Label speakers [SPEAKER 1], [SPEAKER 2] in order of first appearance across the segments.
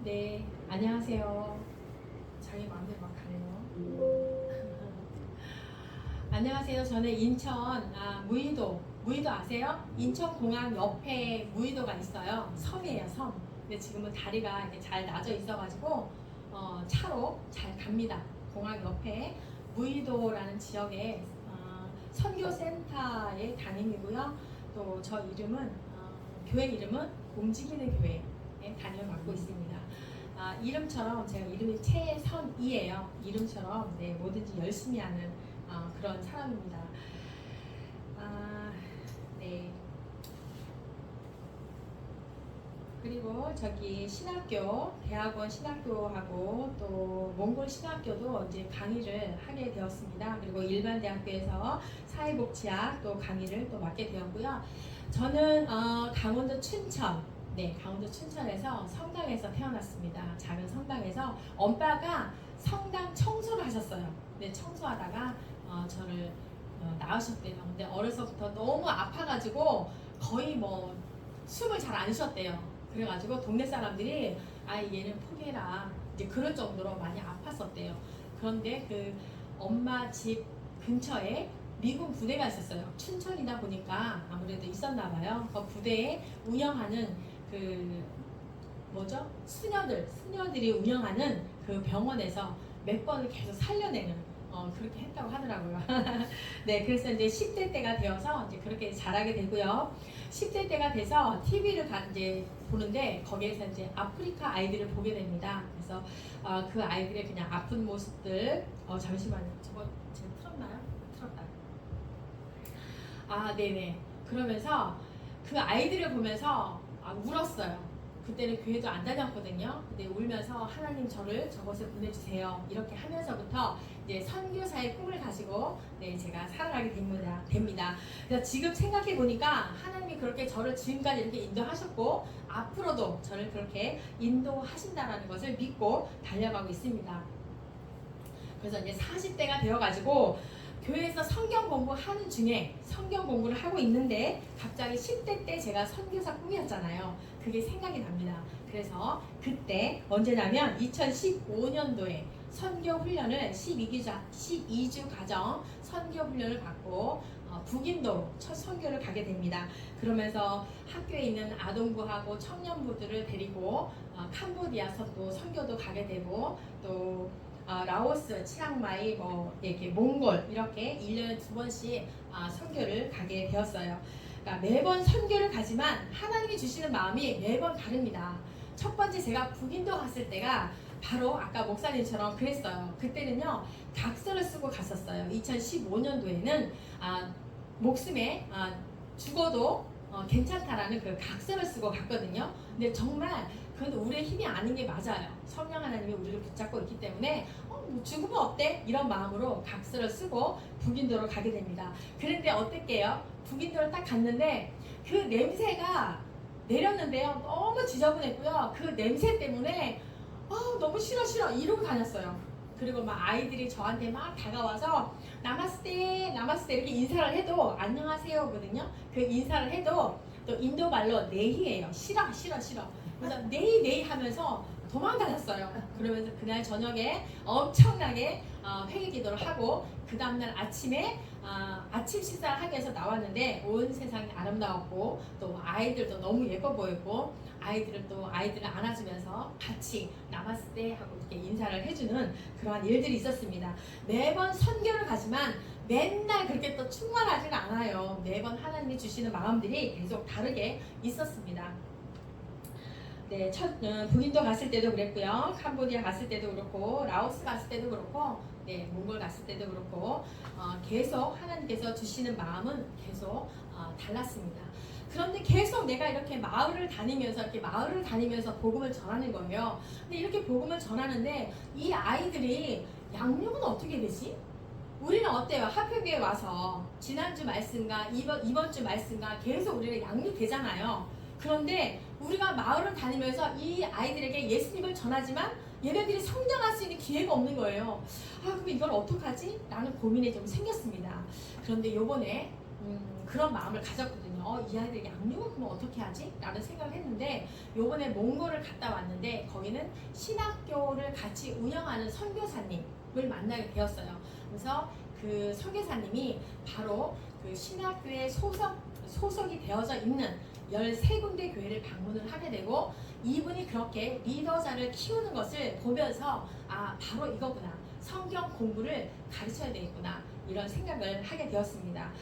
[SPEAKER 1] 네, 안녕하세요. 자기 마음대로 막 가네요. 안녕하세요. 저는 인천 무의도 아세요? 인천공항 옆에 무의도가 있어요. 섬이에요, 섬. 근데 지금은 다리가 이렇게 잘 나져 있어가지고 차로 잘 갑니다. 공항 옆에 무의도라는 지역에 선교센터의 담임이고요. 또 저 이름은 교회 이름은 움직이는 교회에 담임을 맡고 있습니다. 이름처럼 제가 이름이 최선이에요. 이름처럼 뭐든지 열심히 하는 그런 사람입니다. 네. 그리고 저기 신학교, 대학원 신학교하고 또 몽골 신학교도 이제 강의를 하게 되었습니다. 그리고 일반 대학교에서 사회복지학 또 강의를 또 맡게 되었고요. 저는 강원도 춘천, 강원도 춘천에서 성당에서 태어났습니다. 작은 성당에서 엄마가 성당 청소를 하셨어요. 네, 청소하다가 저를 낳으셨대요. 근데 어려서부터 너무 아파가지고 거의 뭐 숨을 잘 안 쉬었대요. 그래가지고 동네 사람들이 얘는 포기해라 이제 그럴 정도로 많이 아팠었대요. 그런데 그 엄마 집 근처에 미군 부대가 있었어요. 춘천이다 보니까 아무래도 있었나 봐요. 그 부대에 운영하는 그 수녀들이 운영하는 그 병원에서 몇 번을 계속 살려내는 그렇게 했다고 하더라고요. 네, 그래서 이제 10대 때가 되어서 이제 그렇게 자라게 되고요. 10대 때가 돼서 TV를 이제 보는데 거기에서 이제 아프리카 아이들을 보게 됩니다. 그래서 그 아이들의 그냥 아픈 모습들, 잠시만요. 저거 제가 틀었나요? 틀었다. 네네. 그러면서 그 아이들을 보면서 울었어요. 그때는 교회도 안 다녔거든요. 근데 울면서 하나님 저곳에 보내주세요. 이렇게 하면서부터 이제 선교사의 꿈을 가지고 제가 살아가게 됩니다. 그래서 지금 생각해 보니까 하나님이 그렇게 저를 지금까지 이렇게 인도하셨고 앞으로도 저를 그렇게 인도하신다라는 것을 믿고 달려가고 있습니다. 그래서 이제 40대가 되어가지고 교회에서 성경 공부하는 중에 성경 공부를 하고 있는데 갑자기 10대 때 제가 선교사 꿈이었잖아요. 그게 생각이 납니다. 그래서 그때 언제냐면 2015년도에 선교 훈련을 12주 가정 선교 훈련을 받고 북인도로 첫 선교를 가게 됩니다. 그러면서 학교에 있는 아동부하고 청년부들을 데리고 캄보디아서 또 선교도 가게 되고 또 라오스, 치앙마이, 이렇게 몽골 이렇게 1년에 2번씩 선교를 가게 되었어요. 그러니까 매번 선교를 가지만 하나님이 주시는 마음이 매번 다릅니다. 첫 번째 제가 북인도 갔을 때가 바로 아까 목사님처럼 그랬어요. 그때는요 각서를 쓰고 갔었어요. 2015년도에는 목숨에 죽어도 괜찮다라는 그 각서를 쓰고 갔거든요. 근데 정말 그건 우리의 힘이 아닌 게 맞아요. 성령 하나님이 우리를 붙잡고 있기 때문에 죽으면 어때? 이런 마음으로 각서를 쓰고 북인도로 가게 됩니다. 그런데 어땠게요? 북인도를 딱 갔는데 그 냄새가 내렸는데요. 너무 지저분했고요. 그 냄새 때문에 너무 싫어 이러고 다녔어요. 그리고 막 아이들이 저한테 막 다가와서 나마스테 이렇게 인사를 해도 안녕하세요거든요. 그 인사를 해도 또 인도 말로 네히예요. 싫어. 그래서 네히 하면서 도망다녔어요. 그러면서 그날 저녁에 엄청나게 회개 기도를 하고 그 다음날 아침에 아침 식사를 하기 위해서 나왔는데 온 세상이 아름다웠고 또 아이들도 너무 예뻐 보였고 아이들을 안아주면서 같이 나마스테 하고 이렇게 인사를 해주는 그러한 일들이 있었습니다. 매번 선교를 가지만 맨날 그렇게 또 충만하지는 않아요. 매번 하나님이 주시는 마음들이 계속 다르게 있었습니다. 네, 북인도 갔을 때도 그랬고요. 캄보디아 갔을 때도 그렇고 라오스 갔을 때도 그렇고 몽골 갔을 때도 그렇고 계속 하나님께서 주시는 마음은 계속 달랐습니다. 그런데 계속 내가 이렇게 마을을 다니면서 복음을 전하는 거예요. 근데 이렇게 복음을 전하는데 이 아이들이 양육은 어떻게 되지? 우리는 어때요? 하필교회 와서 지난주 말씀과 이번 주 말씀과 계속 우리는 양육되잖아요. 그런데 우리가 마을을 다니면서 이 아이들에게 예수님을 전하지만 얘네들이 성장할 수 있는 기회가 없는 거예요. 그럼 이걸 어떡하지? 라는 고민이 좀 생겼습니다. 그런데 요번에 그런 마음을 가졌거든요. 이 아이들 양육을 그럼 어떻게 하지? 라는 생각을 했는데 요번에 몽골을 갔다 왔는데 거기는 신학교를 같이 운영하는 선교사님을 만나게 되었어요. 그래서 그 선교사님이 바로 그 신학교에 소속이 되어져 있는 13군데 교회를 방문을 하게 되고 이분이 그렇게 리더자를 키우는 것을 보면서 바로 이거구나. 성경 공부를 가르쳐야 되겠구나. 이런 생각을 하게 되었습니다.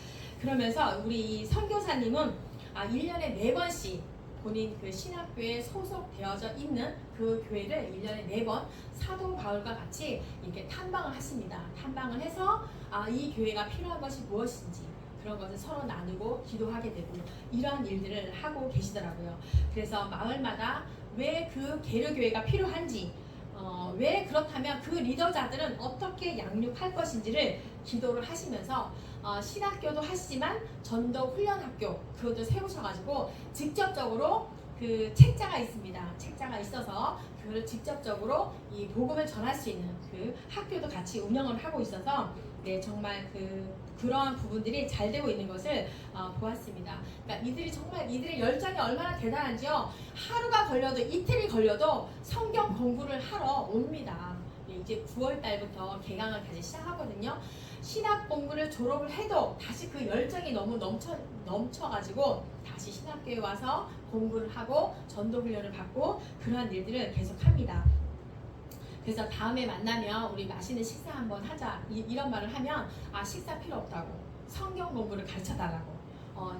[SPEAKER 1] 그러면서 우리 선교사님은 1년에 4번씩 본인 그 신학교에 소속되어져 있는 그 교회를 1년에 4번 사도 바울과 같이 이렇게 탐방을 하십니다. 탐방을 해서 이 교회가 필요한 것이 무엇인지 그런 것을 서로 나누고 기도하게 되고 이러한 일들을 하고 계시더라고요. 그래서 마을마다 왜 그 계류교회가 필요한지 왜 그렇다면 그 리더자들은 어떻게 양육할 것인지를 기도를 하시면서 신학교도 하시지만 전도 훈련학교 그것도 세우셔가지고 직접적으로 그 책자가 있습니다. 책자가 있어서 그걸 직접적으로 이 복음을 전할 수 있는 그 학교도 같이 운영을 하고 있어서 네, 정말 그러한 부분들이 잘 되고 있는 것을 보았습니다. 그러니까 이들의 열정이 얼마나 대단한지요. 하루가 걸려도 이틀이 걸려도 성경 공부를 하러 옵니다. 이제 9월 달부터 개강을 다시 시작하거든요. 신학 공부를 졸업을 해도 다시 그 열정이 너무 넘쳐가지고 다시 신학교에 와서 공부를 하고 전도 훈련을 받고 그러한 일들을 계속합니다. 그래서 다음에 만나면 우리 맛있는 식사 한번 하자 이런 말을 하면 식사 필요 없다고 성경 공부를 가르쳐 달라고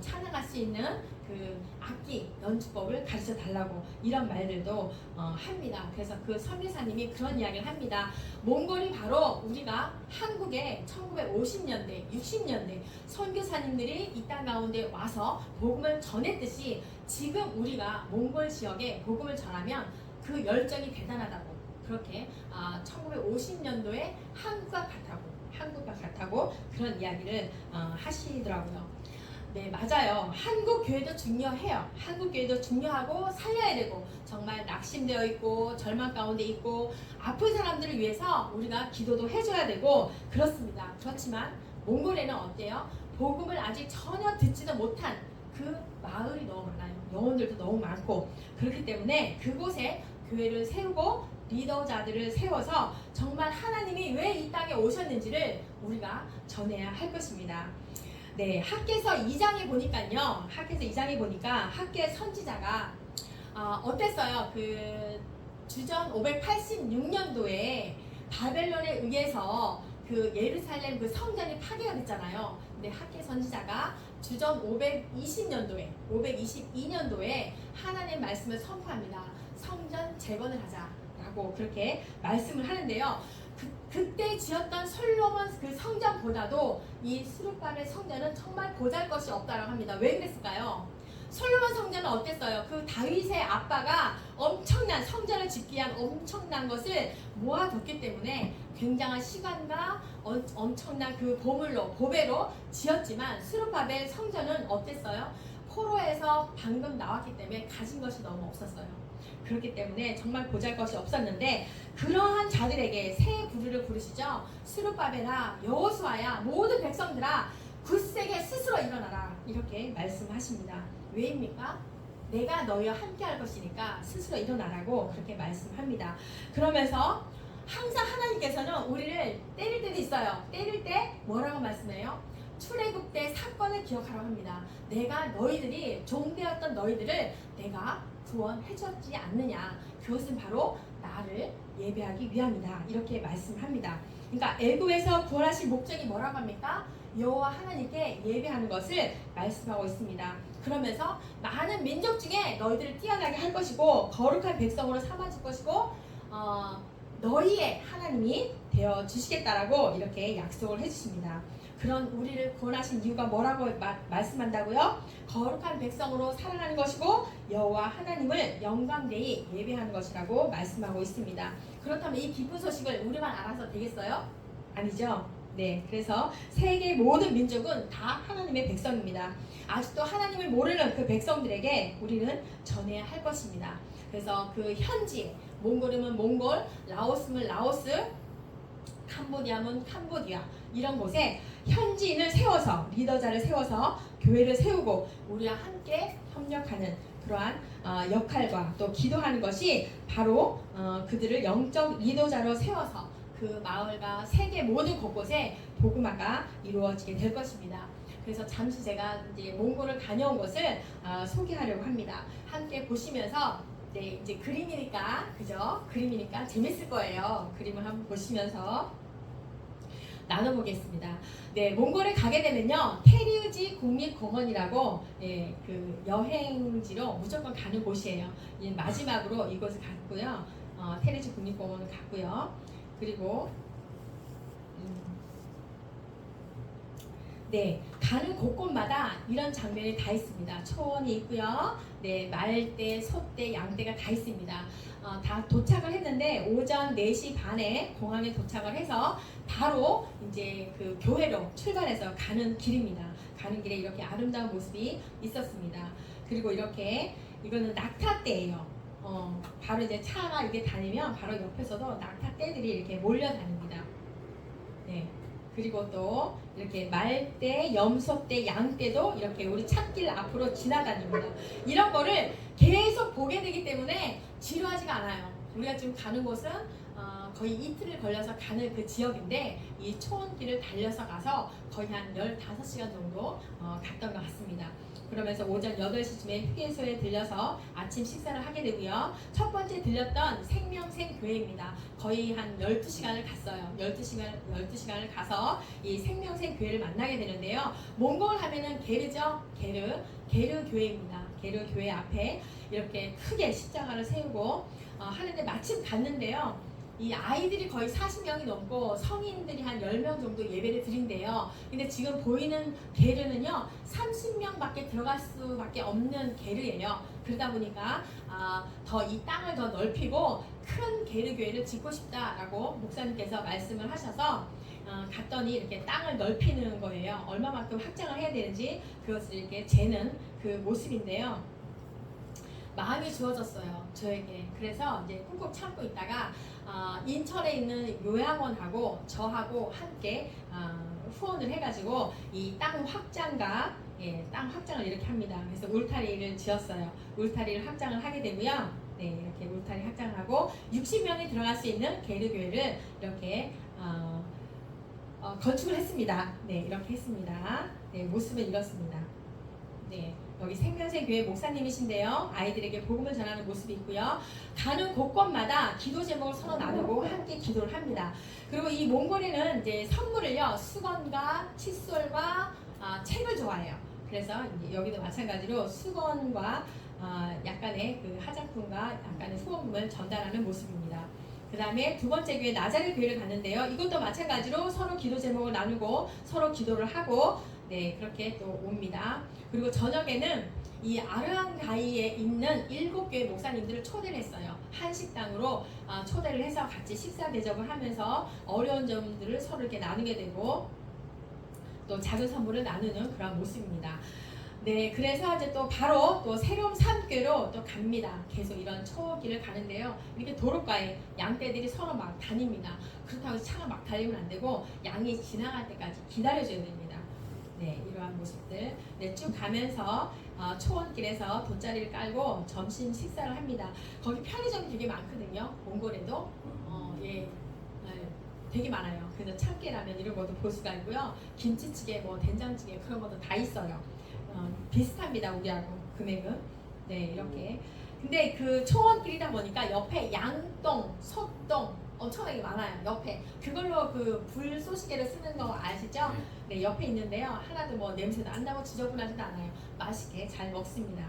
[SPEAKER 1] 찬양할 수 있는 그 악기 연주법을 가르쳐 달라고 이런 말들도 합니다. 그래서 그 선교사님이 그런 이야기를 합니다. 몽골이 바로 우리가 한국에 1950년대 60년대 선교사님들이 이 땅 가운데 와서 복음을 전했듯이 지금 우리가 몽골 지역에 복음을 전하면 그 열정이 대단하다고 그렇게 1950년도에 한국과 같다고 그런 이야기를 하시더라고요. 네, 맞아요. 한국 교회도 중요해요. 한국 교회도 중요하고 살려야 되고 정말 낙심되어 있고 절망 가운데 있고 아픈 사람들을 위해서 우리가 기도도 해줘야 되고 그렇습니다. 그렇지만 몽골에는 어때요? 복음을 아직 전혀 듣지도 못한 그 마을이 너무 많아요. 영혼들도 너무 많고 그렇기 때문에 그곳에 교회를 세우고 리더자들을 세워서 정말 하나님이 왜 이 땅에 오셨는지를 우리가 전해야 할 것입니다. 네, 학개서 2장에 보니까요. 학개서 2장에 보니까 학개 선지자가 어땠어요? 그 주전 586년도에 바벨론에 의해서 그 예루살렘 그 성전이 파괴가 됐잖아요. 근데 학개 선지자가 주전 522년도에 하나님의 말씀을 선포합니다. 성전 재건을 하자라고 그렇게 말씀을 하는데요. 그때 지었던 솔로몬 그 성전보다도 이 스룹바벨 성전은 정말 보잘것이 없다라고 합니다. 왜 그랬을까요? 솔로몬 성전은 어땠어요? 그 다윗의 아빠가 엄청난 성전을 짓기 위한 엄청난 것을 모아뒀기 때문에 굉장한 시간과 엄청난 그 보배로 지었지만 스룹바벨 성전은 어땠어요? 포로에서 방금 나왔기 때문에 가진 것이 너무 없었어요. 그렇기 때문에 정말 보잘것이 없었는데 그러한 자들에게 새 부르를 부르시죠. 스룹바벨아 여호수아야 모든 백성들아 굳세게 스스로 일어나라 이렇게 말씀하십니다. 왜입니까? 내가 너희와 함께 할 것이니까 스스로 일어나라고 그렇게 말씀합니다. 그러면서 항상 하나님께서는 우리를 때릴 때도 있어요. 때릴 때 뭐라고 말씀해요? 출애굽 때 사건을 기억하라고 합니다. 내가 너희들이 종되었던 너희들을 내가 구원해줬지 않느냐. 그것은 바로 나를 예배하기 위함이다. 이렇게 말씀합니다. 그러니까 애굽에서 구원하신 목적이 뭐라고 합니까? 여호와 하나님께 예배하는 것을 말씀하고 있습니다. 그러면서 많은 민족 중에 너희들을 뛰어나게 할 것이고 거룩한 백성으로 삼아줄 것이고 너희의 하나님이 되어 주시겠다라고 이렇게 약속을 해주십니다. 그런 우리를 구원하신 이유가 뭐라고 말씀한다고요? 거룩한 백성으로 살아가는 것이고 여호와 하나님을 영광되이 예배하는 것이라고 말씀하고 있습니다. 그렇다면 이 기쁜 소식을 우리만 알아서 되겠어요? 아니죠. 네, 그래서 세계 모든 민족은 다 하나님의 백성입니다. 아직도 하나님을 모르는 그 백성들에게 우리는 전해야 할 것입니다. 그래서 그 현지 몽골이면 몽골, 라오스면 라오스, 캄보디아면 캄보디아 이런 곳에 현지인을 세워서 리더자를 세워서 교회를 세우고 우리와 함께 협력하는 그러한 역할과 또 기도하는 것이 바로 그들을 영적 리더자로 세워서 그 마을과 세계 모든 곳곳에 복음화가 이루어지게 될 것입니다. 그래서 잠시 제가 이제 몽골을 다녀온 것을 소개하려고 합니다. 함께 보시면서 네, 이제 그림이니까 그죠? 그림이니까 재밌을 거예요. 그림을 한번 보시면서 나눠보겠습니다. 네, 몽골에 가게 되면요, 테리우지 국립공원이라고 그 여행지로 무조건 가는 곳이에요. 마지막으로 이곳을 갔고요. 테리우지 국립공원을 갔고요. 그리고 네, 가는 곳곳마다 이런 장면이 다 있습니다. 초원이 있고요. 네, 말대, 소대, 양대가 다 있습니다. 다 도착을 했는데 오전 4시 반에 공항에 도착을 해서 바로 이제 그 교회로 출발해서 가는 길입니다. 가는 길에 이렇게 아름다운 모습이 있었습니다. 그리고 이렇게 이거는 낙타떼예요. 바로 이제 차가 이렇게 다니면 바로 옆에서도 낙타떼들이 이렇게 몰려다닙니다. 네. 그리고 또 이렇게 말대, 염소대, 양대도 이렇게 우리 찻길 앞으로 지나다닙니다. 이런 거를 계속 보게 되기 때문에 지루하지가 않아요. 우리가 지금 가는 곳은 거의 이틀을 걸려서 가는 그 지역인데 이 초원길을 달려서 가서 거의 한 15시간 정도 갔던 것 같습니다. 그러면서 오전 8시쯤에 휴게소에 들려서 아침 식사를 하게 되고요. 첫 번째 들렸던 생명생 교회입니다. 거의 한 12시간을 갔어요. 12시간을 가서 이 생명생 교회를 만나게 되는데요. 몽골 하면은 게르죠? 게르 교회입니다. 게르 교회 앞에 이렇게 크게 십자가를 세우고 하는데 마침 갔는데요. 이 아이들이 거의 40명이 넘고 성인들이 한 10명 정도 예배를 드린대요. 근데 지금 보이는 게르는요 30명밖에 들어갈 수밖에 없는 게르예요. 그러다 보니까 더 이 땅을 더 넓히고 큰 게르 교회를 짓고 싶다라고 목사님께서 말씀을 하셔서 갔더니 이렇게 땅을 넓히는 거예요. 얼마만큼 확장을 해야 되는지 그것을 이렇게 재는 그 모습인데요. 마음이 주어졌어요, 저에게. 그래서 이제 꾹꾹 참고 있다가 인천에 있는 요양원하고 저하고 함께 후원을 해가지고 이 땅 확장과 땅 확장을 이렇게 합니다. 그래서 울타리를 지었어요. 울타리를 확장을 하게 되고요. 네, 이렇게 울타리 확장을 하고 60명이 들어갈 수 있는 게르 교회를 이렇게 건축을 했습니다. 네, 이렇게 했습니다. 네, 모습은 이렇습니다. 네. 여기 생명생 교회 목사님이신데요. 아이들에게 복음을 전하는 모습이 있고요. 가는 곳곳마다 기도 제목을 서로 나누고 함께 기도를 합니다. 그리고 이 몽골에는 이제 선물을요, 수건과 칫솔과 책을 좋아해요. 그래서 이제 여기도 마찬가지로 수건과 약간의 그 화장품과 약간의 후원금을 전달하는 모습입니다. 그 다음에 두 번째 교회 나자렛 교회를 갔는데요. 이것도 마찬가지로 서로 기도 제목을 나누고 서로 기도를 하고 네, 그렇게 또 옵니다. 그리고 저녁에는 이 아르한가이에 있는 7교회 목사님들을 초대를 했어요. 한식당으로 초대를 해서 같이 식사 대접을 하면서 어려운 점들을 서로 이렇게 나누게 되고 또 작은 선물을 나누는 그런 모습입니다. 네, 그래서 이제 또 바로 또 새로운 산교로 또 갑니다. 계속 이런 초길을 가는데요. 이렇게 도로가에 양떼들이 서로 막 다닙니다. 그렇다고 해서 차가 막 달리면 안 되고 양이 지나갈 때까지 기다려줘야 됩니다. 네, 이러한 모습들 네, 쭉 가면서 초원길에서 돗자리를 깔고 점심 식사를 합니다. 거기 편의점이 되게 많거든요. 몽골에도 되게 많아요. 그래서 참깨라면 이런 것도 볼 수가 있고요. 김치찌개, 뭐 된장찌개 그런 것도 다 있어요. 비슷합니다, 우리하고 금액은. 네, 이렇게. 근데 그 초원길이다 보니까 옆에 양동, 소동 엄청나게 많아요. 옆에 그걸로 그 불쏘시개를 쓰는 거 아시죠? 네, 옆에 있는데요. 하나도 뭐 냄새도 안 나고 지저분하지도 않아요. 맛있게 잘 먹습니다.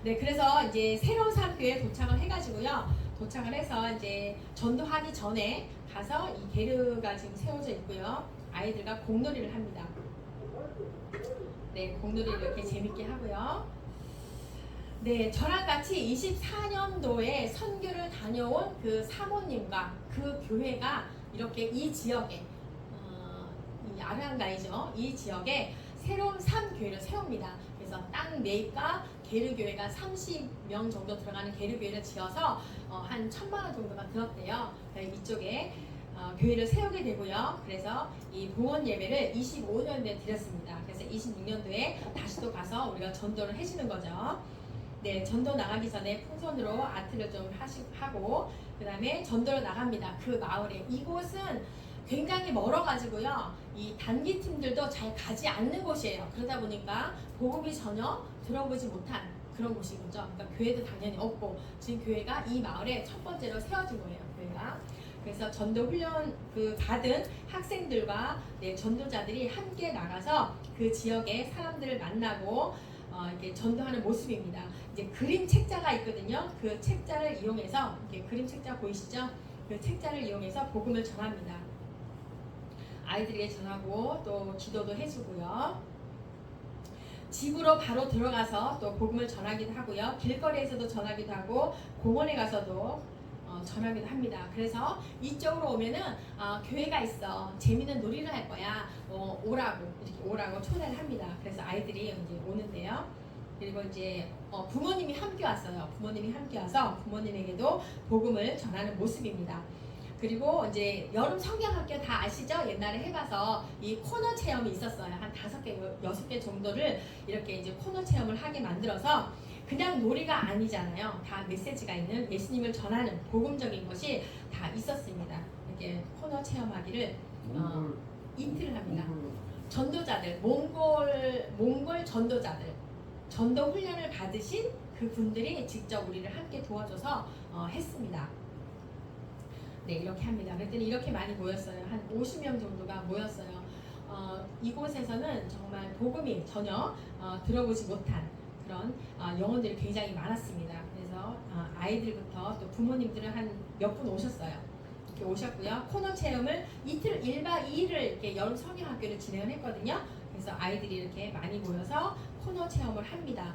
[SPEAKER 1] 네, 그래서 이제 새로운 산교에 도착을 해가지고요. 도착을 해서 이제 전도하기 전에 가서 이 게르가 지금 세워져 있고요. 아이들과 공놀이를 합니다. 네, 공놀이를 이렇게 재밌게 하고요. 네, 저랑 같이 24년도에 선교를 다녀온 그 사모님과 그 교회가 이렇게 이 지역에 이 아르한가이죠. 이 지역에 새로운 3교회를 세웁니다. 그래서 땅 매입과 게르 교회가 30명 정도 들어가는 게르 교회를 지어서 한 1,000만 원 정도가 들었대요. 이쪽에 교회를 세우게 되고요. 그래서 이 봉헌 예배를 25년도에 드렸습니다. 그래서 26년도에 다시 또 가서 우리가 전도를 해주는 거죠. 네, 전도 나가기 전에 풍선으로 아트를 좀 하고 그 다음에 전도를 나갑니다. 그 마을에. 이곳은 굉장히 멀어가지고요. 이 단기팀들도 잘 가지 않는 곳이에요. 그러다 보니까 복음이 전혀 들어보지 못한 그런 곳인 거죠. 그러니까 교회도 당연히 없고 지금 교회가 이 마을에 첫 번째로 세워진 거예요. 교회가. 그래서 전도 훈련 받은 학생들과 전도자들이 함께 나가서 그 지역의 사람들을 만나고 이렇게 전도하는 모습입니다. 이제 그림 책자가 있거든요. 그 책자를 이용해서 이렇게 그림 책자 보이시죠? 그 책자를 이용해서 복음을 전합니다. 아이들에게 전하고 또 기도도 해주고요. 집으로 바로 들어가서 또 복음을 전하기도 하고요. 길거리에서도 전하기도 하고 공원에 가서도 전하기도 합니다. 그래서 이쪽으로 오면은 교회가 있어, 재밌는 놀이를 할 거야, 오라고 이렇게 오라고 초대를 합니다. 그래서 아이들이 이제 오는데요. 그리고 이제 부모님이 함께 왔어요. 부모님이 함께 와서 부모님에게도 복음을 전하는 모습입니다. 그리고 이제 여름 성경학교 다 아시죠? 옛날에 해봐서 이 코너 체험이 있었어요. 한 5개, 6개 정도를 이렇게 이제 코너 체험을 하게 만들어서 그냥 놀이가 아니잖아요. 다 메시지가 있는 예수님을 전하는 복음적인 것이 다 있었습니다. 이렇게 코너 체험하기를 이틀을 합니다. 전도자들, 몽골 전도자들, 전도 훈련을 받으신 그 분들이 직접 우리를 함께 도와줘서 했습니다. 네, 이렇게 합니다. 그랬더니 이렇게 많이 모였어요. 한 50명 정도가 모였어요. 이곳에서는 정말 복음이 전혀 들어보지 못한 그런 영혼들이 굉장히 많았습니다. 그래서 아이들부터 또 부모님들은 한 몇 분 오셨어요. 이렇게 오셨고요. 코너 체험을 이틀 1박 2일을 이렇게 여름 성경학교를 진행을 했거든요. 그래서 아이들이 이렇게 많이 모여서 코너 체험을 합니다.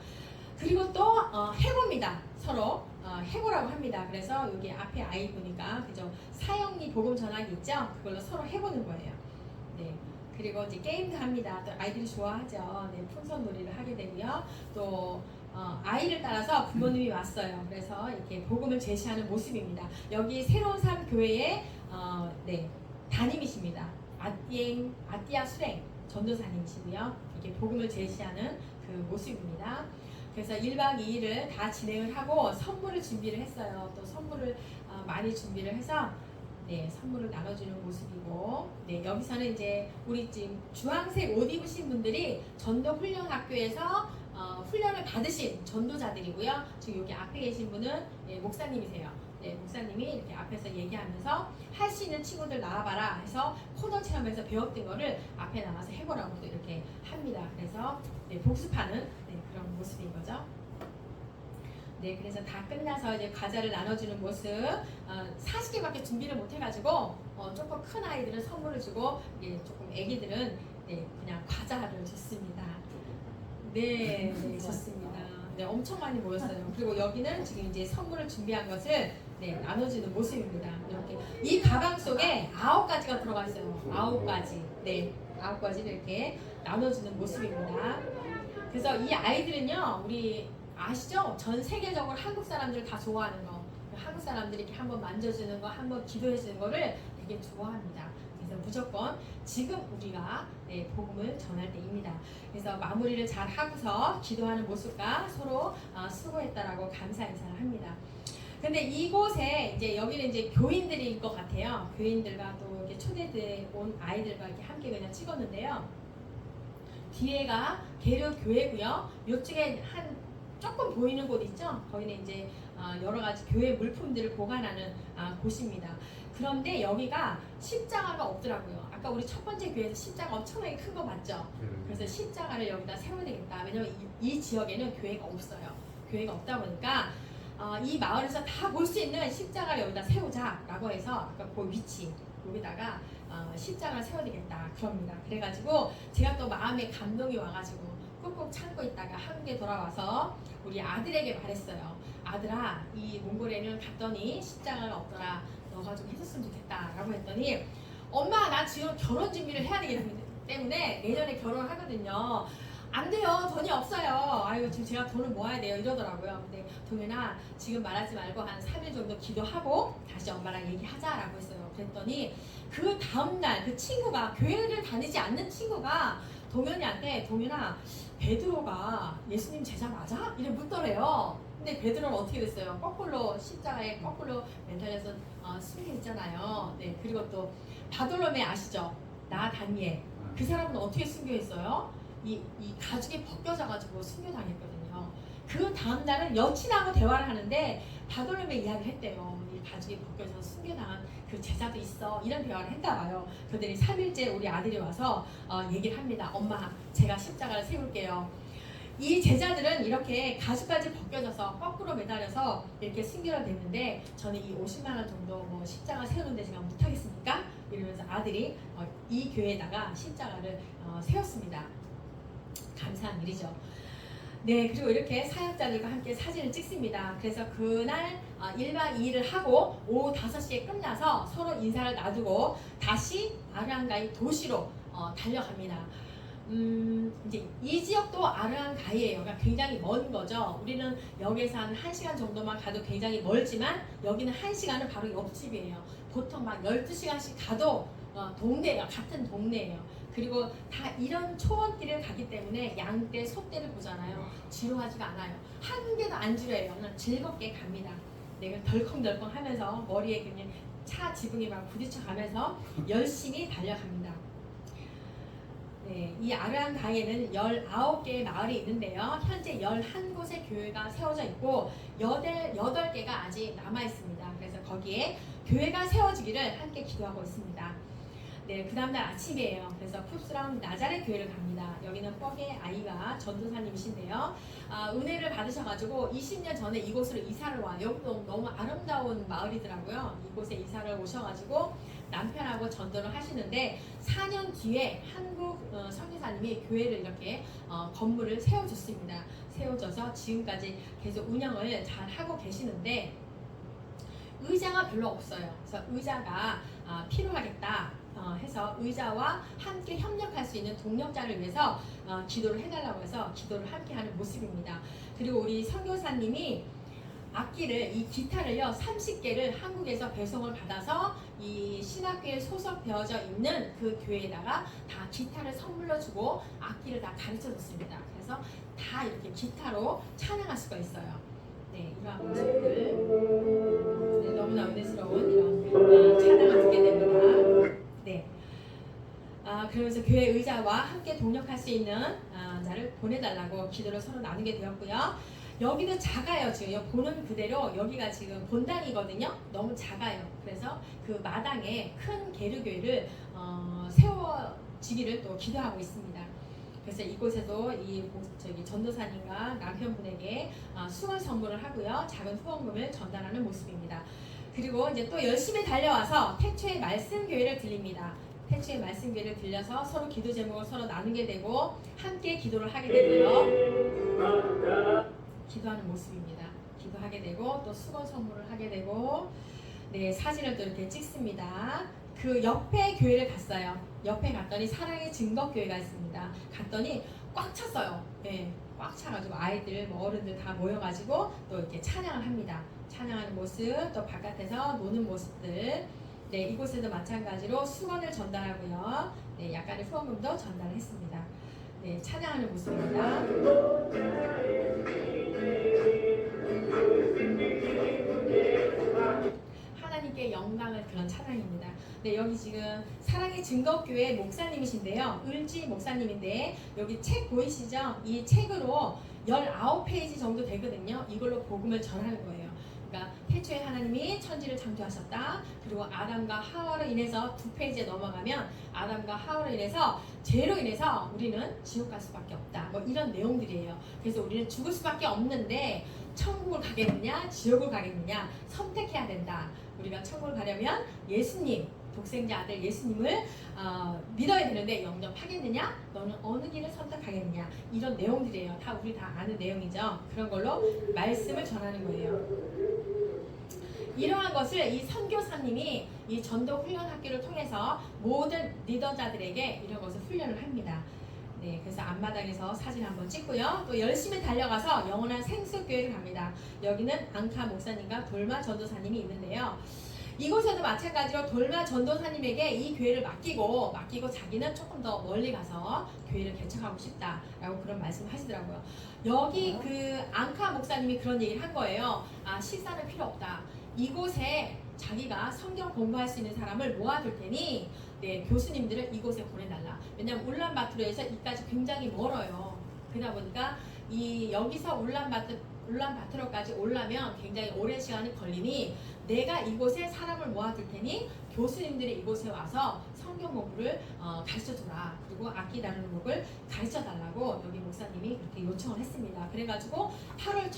[SPEAKER 1] 그리고 또 해봅니다. 서로 해보라고 합니다. 그래서 여기 앞에 아이 보니까 그죠, 사형리 복음 전하기 있죠? 그걸로 서로 해보는 거예요. 네. 그리고 이제 게임도 합니다. 또 아이들이 좋아하죠. 네, 풍선 놀이를 하게 되고요. 또 아이를 따라서 부모님이 왔어요. 그래서 이렇게 복음을 제시하는 모습입니다. 여기 새로운 삶 교회의 담임이십니다. 아띠아 수랭 전도사님이시고요. 이렇게 복음을 제시하는 그 모습입니다. 그래서 1박 2일을 다 진행을 하고 선물을 준비를 했어요. 또 선물을 많이 준비를 해서 선물을 나눠주는 모습이고, 여기서는 이제 우리 지금 주황색 옷 입으신 분들이 전도 훈련 학교에서 훈련을 받으신 전도자들이고요. 지금 여기 앞에 계신 분은 목사님이세요. 목사님이 이렇게 앞에서 얘기하면서 할 수 있는 친구들 나와봐라 해서 코너 체험에서 배웠던 거를 앞에 나와서 해보라고 또 이렇게 합니다. 그래서 복습하는 그런 모습인 거죠. 그래서 다 끝나서 이제 과자를 나눠주는 모습. 40개밖에 준비를 못해가지고 조금 큰 아이들은 선물을 주고 조금 애기들은 그냥 과자를 줬습니다. 좋습니다. 엄청 많이 모였어요. 그리고 여기는 지금 이제 선물을 준비한 것을 나눠주는 모습입니다. 이렇게 이 가방 속에 9가지가 들어가 있어요. 9가지. 9가지를 이렇게 나눠주는 모습입니다. 그래서 이 아이들은요, 우리 아시죠? 전 세계적으로 한국 사람들 다 좋아하는 거. 한국 사람들이 이렇게 한번 만져주는 거, 한번 기도해주는 거를 되게 좋아합니다. 그래서 무조건 지금 우리가 복음을 전할 때입니다. 그래서 마무리를 잘 하고서 기도하는 모습과 서로 수고했다라고 감사 인사를 합니다. 근데 이곳에 이제 여기는 이제 교인들일 것 같아요. 교인들과 또 이렇게 초대돼 온 아이들과 이렇게 함께 그냥 찍었는데요. 뒤에가 계류 교회고요. 이쪽에 한 조금 보이는 곳 있죠? 거기는 이제 여러 가지 교회 물품들을 보관하는 곳입니다. 그런데 여기가 십자가가 없더라고요. 아까 우리 첫 번째 교회에서 십자가 엄청나게 큰 거 봤죠? 그래서 십자가를 여기다 세워야 되겠다. 왜냐면 이 지역에는 교회가 없어요. 교회가 없다 보니까 이 마을에서 다 볼 수 있는 십자가를 여기다 세우자라고 해서 아까 그 위치 여기다가 십자가를 세워야 되겠다 그럽니다. 그래가지고 제가 또 마음에 감동이 와가지고 꾹꾹 참고 있다가 한국에 돌아와서 우리 아들에게 말했어요. 아들아, 이 몽골에는 갔더니 십자가가 없더라. 너가 좀 해줬으면 좋겠다 라고 했더니 엄마, 나 지금 결혼 준비를 해야 되기 때문에 내년에 결혼을 하거든요. 안 돼요. 돈이 없어요. 아이고 지금 제가 돈을 모아야 돼요. 이러더라고요. 근데 동현아 지금 말하지 말고 한 3일 정도 기도하고 다시 엄마랑 얘기하자라고 했어요. 그랬더니 그 다음날 그 친구가 교회를 다니지 않는 친구가 동현이한테 동현아 베드로가 예수님 제자 맞아? 이래 묻더래요. 근데 베드로는 어떻게 됐어요? 거꾸로 십자가에 거꾸로 매달려서 숨겨 있잖아요. 네 그리고 또 바돌로메 아시죠? 나 다니엘 그 사람은 어떻게 숨겨 있어요? 이 가죽이 벗겨져가지고 숨겨당했거든요. 그 다음날은 여친하고 대화를 하는데 바돌로메 이야기를 했대요. 이 가죽이 벗겨져서 숨겨당한 그 제자도 있어. 이런 대화를 했다봐요. 그러더니 3일째 우리 아들이 와서 얘기를 합니다. 엄마 제가 십자가를 세울게요. 이 제자들은 이렇게 가죽까지 벗겨져서 거꾸로 매달려서 이렇게 순교가 됐는데 저는 이 50만 원 정도 뭐 십자가 세우는데 제가 못하겠습니까? 이러면서 아들이 이 교회에다가 십자가를 세웠습니다. 감사한 일이죠. 네, 그리고 이렇게 사역자들과 함께 사진을 찍습니다. 그래서 그날 1박 2일을 하고 오후 5시에 끝나서 서로 인사를 나누고 다시 아르한가이 도시로 달려갑니다. 이제 이 지역도 아르한가이예요. 그러니까 굉장히 먼 거죠. 우리는 여기에서 한 1시간 정도만 가도 굉장히 멀지만 여기는 1시간은 바로 옆집이에요. 보통 막 12시간씩 가도 동네예요. 같은 동네예요. 그리고 다 이런 초원길을 가기 때문에 양떼, 소떼를 보잖아요. 지루하지가 않아요. 한 개도 안 지루해요. 그냥 즐겁게 갑니다. 내가 덜컹덜컹 하면서 머리에 그냥 차 지붕에 막 부딪혀 가면서 열심히 달려갑니다. 네, 이 아르한가이에는 19개의 마을이 있는데요. 현재 11곳의 교회가 세워져 있고 8개가 아직 남아 있습니다. 그래서 거기에 교회가 세워지기를 함께 기도하고 있습니다. 네, 그 다음날 아침이에요. 그래서 쿱스랑 나자렛 교회를 갑니다. 여기는 뻑의 아이가 전도사님이신데요. 은혜를 받으셔가지고 20년 전에 이곳으로 이사를 와요. 여기도 너무 아름다운 마을이더라고요. 이곳에 이사를 오셔가지고 남편하고 전도를 하시는데 4년 뒤에 한국 선교사님이 교회를 이렇게 건물을 세워줬습니다. 세워져서 지금까지 계속 운영을 잘 하고 계시는데 의자가 별로 없어요. 그래서 의자가 필요하겠다 해서 의자와 함께 협력할 수 있는 동력자를 위해서 기도를 해달라고 해서 기도를 함께 하는 모습입니다. 그리고 우리 선교사님이 악기를 이 기타를요 30개를 한국에서 배송을 받아서 이 신학교에 소속되어져 있는 그 교회에다가 다 기타를 선물로 주고 악기를 다 가르쳐 줬습니다. 그래서 다 이렇게 기타로 찬양할 수가 있어요. 네, 이러한 모습들 네, 너무나 은혜스러운 이런 찬양을 듣게 됩니다. 네. 그러면서 교회 의자와 함께 동력할 수 있는 자를 보내달라고 기도를 서로 나누게 되었고요. 여기는 작아요. 지금 보는 그대로 여기가 지금 본당이거든요. 너무 작아요. 그래서 그 마당에 큰 계류교회를 세워지기를 또 기도하고 있습니다. 그래서 이곳에도 전도사님과 남편분에게 수건 선물을 하고요. 작은 후원금을 전달하는 모습입니다. 그리고 이제 또 열심히 달려와서 태초의 말씀교회를 들립니다. 태초의 말씀교회를 들려서 서로 기도 제목을 서로 나누게 되고 함께 기도를 하게 되고요. 기도하는 모습입니다. 기도하게 되고 또 수건 선물을 하게 되고 네 사진을 또 이렇게 찍습니다. 그 옆에 교회를 갔어요. 옆에 갔더니 사랑의 증거교회가 있습니다. 갔더니 꽉 찼어요. 네, 꽉 차가지고 아이들, 뭐 어른들 다 모여가지고 또 이렇게 찬양을 합니다. 찬양하는 모습, 또 바깥에서 노는 모습들. 네, 이곳에도 마찬가지로 수건을 전달하고요. 네, 약간의 후원금도 전달했습니다. 네, 찬양하는 모습입니다. 하나님께 영광을 그런 찬양입니다. 네, 여기 지금 사랑의 증거교회 목사님이신데요. 을지 목사님인데 여기 책 보이시죠? 이 책으로 19페이지 정도 되거든요. 이걸로 복음을 전하는 거예요. 그러니까 태초에 하나님이 천지를 창조하셨다. 그리고 아담과 하와로 인해서 2페이지에 넘어가면 아담과 하와로 인해서 죄로 인해서 우리는 지옥 갈 수밖에 없다. 뭐 이런 내용들이에요. 그래서 우리는 죽을 수밖에 없는데 천국을 가겠느냐 지옥을 가겠느냐 선택해야 된다. 우리가 천국을 가려면 예수님 독생자 아들 예수님을 믿어야 되는데 영접하겠느냐? 너는 어느 길을 선택하겠느냐? 이런 내용들이에요. 다 우리 다 아는 내용이죠. 그런 걸로 말씀을 전하는 거예요. 이러한 것을 이 선교사님이 이 전도 훈련 학교를 통해서 모든 리더자들에게 이런 것을 훈련을 합니다. 네, 네, 그래서 앞마당에서 사진 한번 찍고요. 또 열심히 달려가서 영원한 생수교회를 갑니다. 여기는 앙카 목사님과 돌마 전도사님이 있는데요. 이곳에도 마찬가지로 돌마 전도사님에게 이 교회를 맡기고 자기는 조금 더 멀리 가서 교회를 개척하고 싶다라고 그런 말씀을 하시더라고요. 여기 그 앙카 목사님이 그런 얘기를 한 거예요. 아, 식사는 필요 없다. 이곳에 자기가 성경 공부할 수 있는 사람을 모아둘 테니 네, 교수님들을 이곳에 보내달라. 왜냐하면 울란바토르에서 이까지 굉장히 멀어요. 그러다 보니까 여기서 울란바토르까지 오려면 굉장히 오랜 시간이 걸리니 내가 이곳에 사람을 모아둘 테니 교수님들이 이곳에 와서 성경 공부를 가르쳐주라. 그리고 악기 다루는 법을 가르쳐달라고 여기 목사님이 그렇게 요청을 했습니다. 그래가지고 8월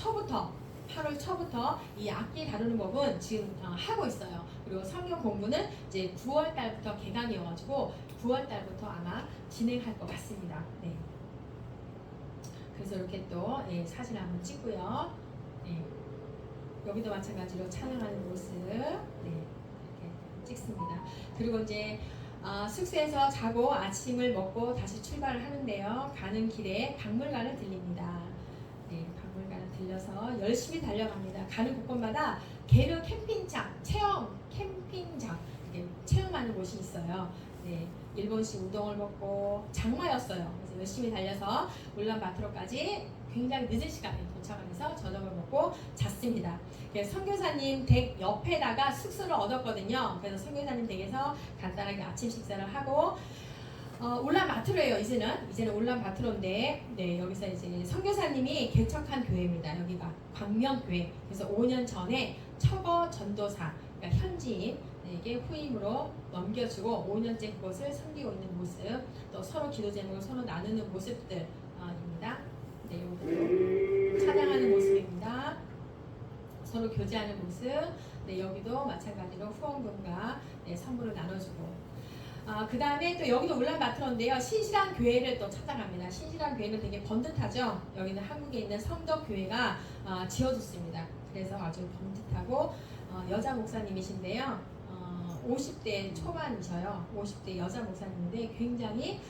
[SPEAKER 1] 초부터 이 악기 다루는 법은 지금 하고 있어요. 그리고 성경 공부는 이제 9월 달부터 개강이어가지고 9월 달부터 아마 진행할 것 같습니다. 네. 그래서 이렇게 또 사진 한번 찍고요. 네. 여기도 마찬가지로 찬양하는 모습 이렇게 찍습니다. 그리고 이제 숙소에서 자고 아침을 먹고 다시 출발을 하는데요. 가는 길에 박물관을 들립니다. 네, 박물관을 들려서 열심히 달려갑니다. 가는 곳곳마다 게르 캠핑장, 체험 캠핑장 이렇게 체험하는 곳이 있어요. 네, 일본식 우동을 먹고 장마였어요. 그래서 열심히 달려서 울란바토르까지 굉장히 늦은 시간에 도착을 해서 저녁을 먹고 잤습니다. 선교사님 댁 옆에다가 숙소를 얻었거든요. 그래서 선교사님 댁에서 간단하게 아침 식사를 하고 울란바토르예요. 이제는 울란바토르인데 네, 여기서 이제 선교사님이 개척한 교회입니다. 여기가 광명교회. 그래서 5년 전에 처거 전도사, 그러니까 현지인에게 후임으로 넘겨주고 5년째 그것을 섬기고 있는 모습, 또 서로 기도 제목을 서로 나누는 모습들입니다. 네, 여기도 찬양하는 모습입니다. 서로 교제하는 모습. 네, 여기도 마찬가지로 후원금과 선물을 나눠주고. 그 다음에 또 여기도 울란바토르인데요. 신실한 교회를 또 찾아갑니다. 신실한 교회는 되게 번듯하죠. 여기는 한국에 있는 성덕교회가 지어졌습니다. 그래서 아주 번듯하고 여자 목사님이신데요. 50대 초반이셔요. 50대 여자 목사님인데 굉장히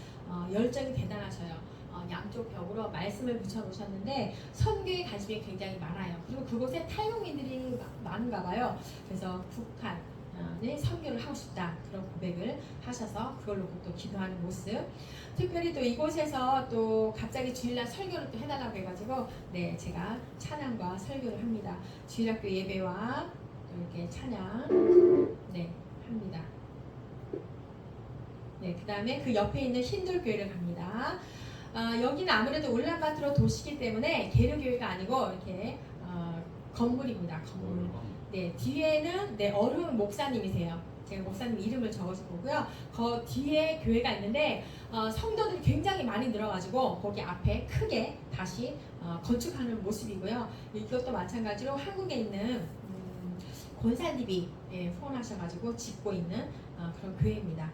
[SPEAKER 1] 열정이 대단하셔요. 양쪽 벽으로 말씀을 붙여놓으셨는데 선교에 관심이 굉장히 많아요. 그리고 그곳에 탈북민들이 많은가 봐요. 그래서 북한에 선교를 하고 싶다 그런 고백을 하셔서 그걸 놓고 또 기도하는 모습. 특별히 또 이곳에서 또 갑자기 주일날 설교를 또 해달라고 해가지고 네, 제가 찬양과 설교를 합니다. 주일학교 예배와 또 이렇게 찬양 합니다. 네, 그 다음에 그 옆에 있는 힌두교회를 갑니다. 여기는 아무래도 울란바토르 도시이기 때문에 게르교회가 아니고 이렇게 건물입니다. 건물. 네, 뒤에는 어른 목사님이세요. 제가 목사님 이름을 적어서 보고요. 그 뒤에 교회가 있는데 성도들이 굉장히 많이 늘어가지고 거기 앞에 크게 다시 건축하는 모습이고요. 이것도 마찬가지로 한국에 있는 권사님이 후원하셔가지고 짓고 있는 그런 교회입니다.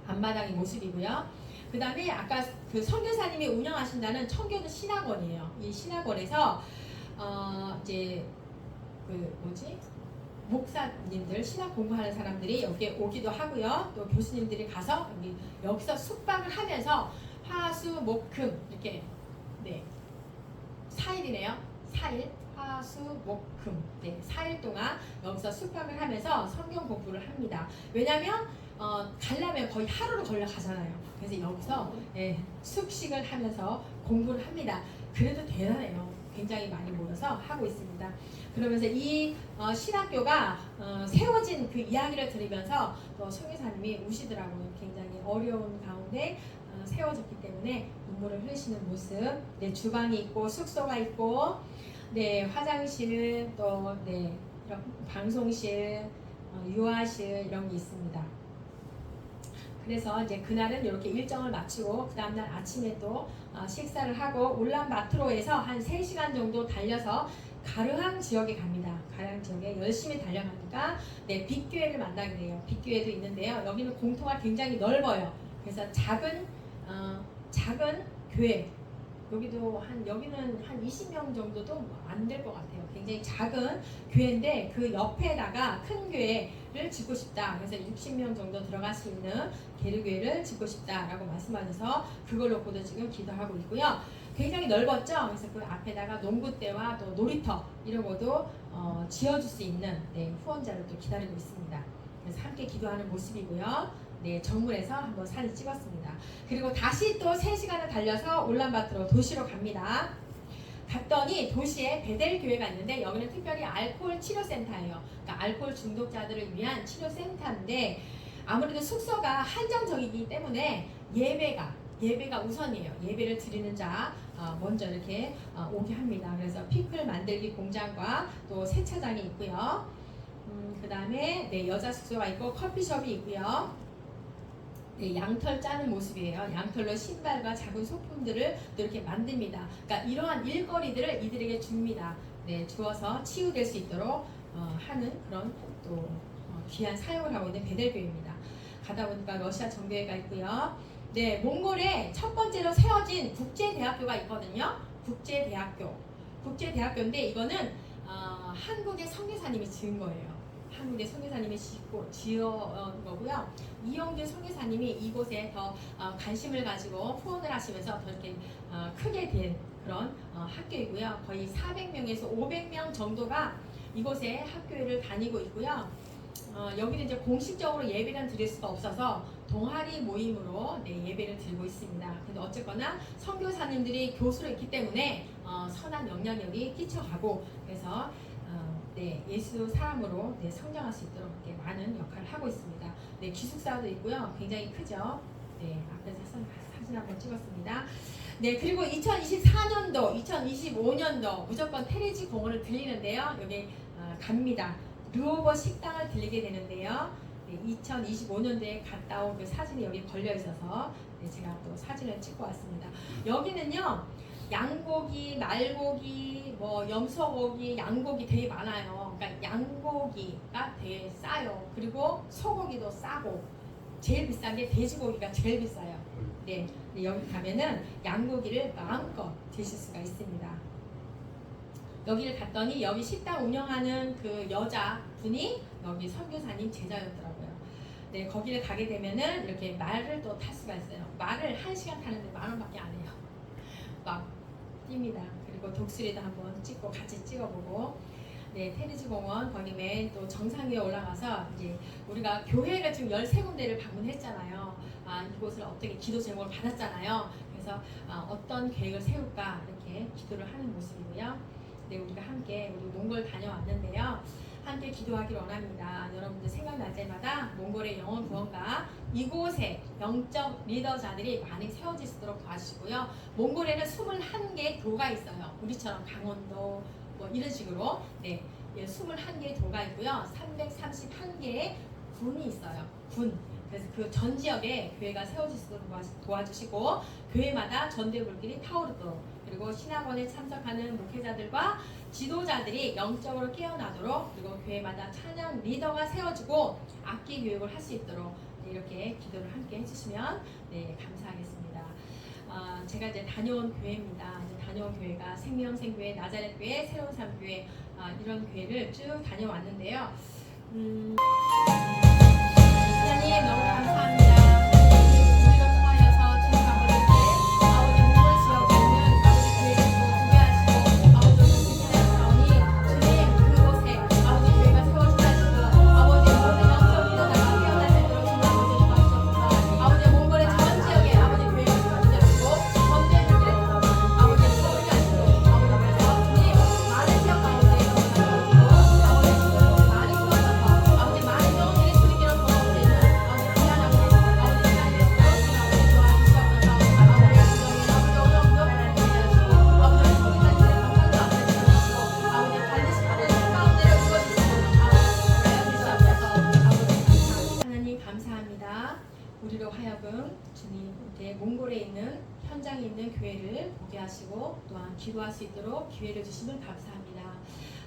[SPEAKER 1] 앞마당의 모습이고요. 그 다음에 아까 그 선교사님이 운영하신다는 청교도 신학원이에요. 이 신학원에서 이제 목사님들 신학 공부하는 사람들이 여기에 오기도 하고요. 또 교수님들이 가서 여기서 숙박을 하면서 화수목금 이렇게 4일이네요. 4일 화수목금 4일 동안 여기서 숙박을 하면서 성경 공부를 합니다. 왜냐하면 가려면 거의 하루를 걸려 가잖아요. 그래서 여기서 숙식을 하면서 공부를 합니다. 그래도 대단해요. 굉장히 많이 모여서 하고 있습니다. 그러면서 이 신학교가 세워진 그 이야기를 들으면서 또 선교사님이 우시더라고요. 굉장히 어려운 가운데 세워졌기 때문에 눈물을 흘리시는 모습. 주방이 있고 숙소가 있고 화장실 또 방송실 유아실 이런 게 있습니다. 그래서 이제 그날은 이렇게 일정을 마치고 그 다음날 아침에 또 식사를 하고 울란바토르에서 한 3시간 정도 달려서 가르항 지역에 갑니다. 가르항 지역에 열심히 달려가니까 빅교회를 만나게 돼요. 빅교회도 있는데요. 여기는 공터가 굉장히 넓어요. 그래서 작은 교회 여기도 여기는 한 20명 정도도 안 될 것 같아요. 굉장히 작은 교회인데 그 옆에다가 큰 교회를 짓고 싶다. 그래서 60명 정도 들어갈 수 있는 게르교회를 짓고 싶다라고 말씀하셔서 그걸 놓고도 지금 기도하고 있고요. 굉장히 넓었죠. 그래서 그 앞에다가 농구대와 또 놀이터 이런 것도 지어줄 수 있는 후원자를 또 기다리고 있습니다. 그래서 함께 기도하는 모습이고요. 네, 정문에서 한번 사진 찍었습니다. 그리고 다시 또 3시간을 달려서 울란바토르 도시로 갑니다. 갔더니 도시에 베델 교회가 있는데 여기는 특별히 알코올 치료센터예요. 그러니까 알코올 중독자들을 위한 치료센터인데 아무래도 숙소가 한정적이기 때문에 예배가 우선이에요. 예배를 드리는 자 먼저 이렇게 오게 합니다. 그래서 피클 만들기 공장과 또 세차장이 있고요. 그 다음에 여자 숙소가 있고 커피숍이 있고요. 양털 짜는 모습이에요. 양털로 신발과 작은 소품들을 또 이렇게 만듭니다. 그러니까 이러한 일거리들을 이들에게 줍니다. 주어서 치유될 수 있도록 하는 그런 또 귀한 사역을 하고 있는 베델교회입니다. 가다 보니까 러시아 정교회가 있고요. 몽골에 첫 번째로 세워진 국제대학교가 있거든요. 국제대학교인데 이거는 한국의 선교사님이 지은 거예요. 한국의 선교사님이 지은 거고요. 이영준 선교사님이 이곳에 더 관심을 가지고 후원을 하시면서 더 이렇게 크게 된 그런 학교이고요. 거의 400명에서 500명 정도가 이곳에 학교를 다니고 있고요. 여기는 이제 공식적으로 예배는 드릴 수가 없어서 동아리 모임으로 예배를 드리고 있습니다. 근데 어쨌거나 선교사님들이 교수로 있기 때문에 선한 영향력이 끼쳐가고 그래서 예수 사람으로 성장할 수 있도록 많은 역할을 하고 있습니다. 기숙사도 있고요. 굉장히 크죠. 앞에서 사진 한번 찍었습니다. 그리고 2024년도, 2025년도 무조건 테레지 공원을 들리는데요. 여기 갑니다. 르오버 식당을 들리게 되는데요. 2025년도에 갔다 온 그 사진이 여기 걸려 있어서 제가 또 사진을 찍고 왔습니다. 여기는요. 양고기, 말고기, 염소고기, 양고기 되게 많아요. 그러니까 양고기가 되게 싸요. 그리고 소고기도 싸고 제일 비싼 게 돼지고기가 제일 비싸요. 여기 가면은 양고기를 마음껏 드실 수가 있습니다. 여기를 갔더니 여기 식당 운영하는 그 여자분이 여기 선교사님 제자였더라고요. 거기를 가게 되면은 이렇게 말을 또 탈 수가 있어요. 말을 1시간 타는데 10,000원밖에 안 해요. 막 뜁니다. 그리고 독수리도 한번 찍고 같이 찍어보고 테리지 공원 거기 맨 또 정상 위에 올라가서 이제 우리가 교회를 지금 13군데를 방문했잖아요. 이곳을 어떻게 기도 제목을 받았잖아요. 그래서 어떤 계획을 세울까 이렇게 기도를 하는 모습이고요. 우리가 함께 우리 몽골 다녀왔는데요. 함께 기도하기를 원합니다. 여러분들 생각날 때마다 몽골의 영혼 구원과 이곳에 영적 리더자들이 많이 세워질 수 있도록 도와주시고요. 몽골에는 21개의 도가 있어요. 우리처럼 강원도 이런 식으로 21개의 도가 있고요. 331개의 군이 있어요. 군. 그래서 그 전 지역에 교회가 세워질 수 있도록 도와주시고 교회마다 전대불길이 타오르도록 그리고 신학원에 참석하는 목회자들과 지도자들이 영적으로 깨어나도록 그리고 교회마다 찬양 리더가 세워지고 악기 교육을 할 수 있도록 이렇게 기도를 함께 해주시면 감사하겠습니다. 제가 이제 다녀온 교회입니다. 다녀온 교회가 생명생교회, 나자렛교회, 새로운 삶교회 이런 교회를 쭉 다녀왔는데요. 하나님 너무 감사합니다. 우리로 하여금 주님께 몽골에 있는 현장에 있는 교회를 보게 하시고 또한 기도할 수 있도록 기회를 주시면 감사합니다.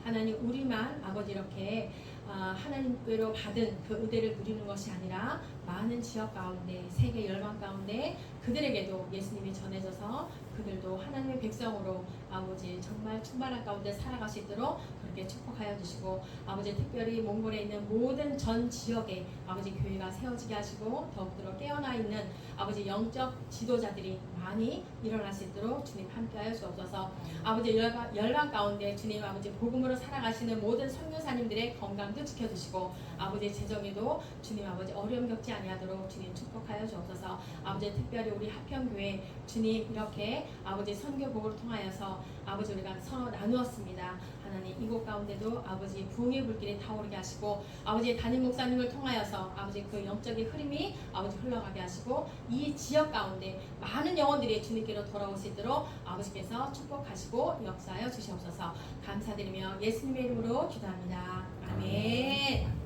[SPEAKER 1] 하나님 우리만 아버지 이렇게 하나님께로 받은 그 은혜를 누리는 것이 아니라 많은 지역 가운데 세계 열방 가운데 그들에게도 예수님이 전해져서 그들도 하나님의 백성으로 아버지 정말 충만한 가운데 살아갈 수 있도록 그렇게 축복하여 주시고 아버지 특별히 몽골에 있는 모든 전 지역에 아버지 교회가 세워지게 하시고 더욱더 깨어나 있는 아버지 영적 지도자들이 많이 일어날 수 있도록 주님 함께하여 주옵소서. 아버지 열방 가운데 주님 아버지 복음으로 살아가시는 모든 선교사님들의 건강도 지켜주시고 아버지 재정에도 주님 아버지 어려움 겪지 아니하도록 주님 축복하여 주옵소서. 아버지 특별히 우리 하평교회 주님 이렇게 아버지 선교복을 통하여서 아버지 우리가 서로 나누었습니다. 하나님 이곳 가운데도 아버지 부흥의 불길이 타오르게 하시고 아버지 담임 목사님을 통하여서 아버지 그 영적인 흐름이 아버지 흘러가게 하시고 이 지역 가운데 많은 영혼들이 주님께로 돌아올 수 있도록 아버지께서 축복하시고 역사하여 주시옵소서. 감사드리며 예수님의 이름으로 기도합니다. 아멘.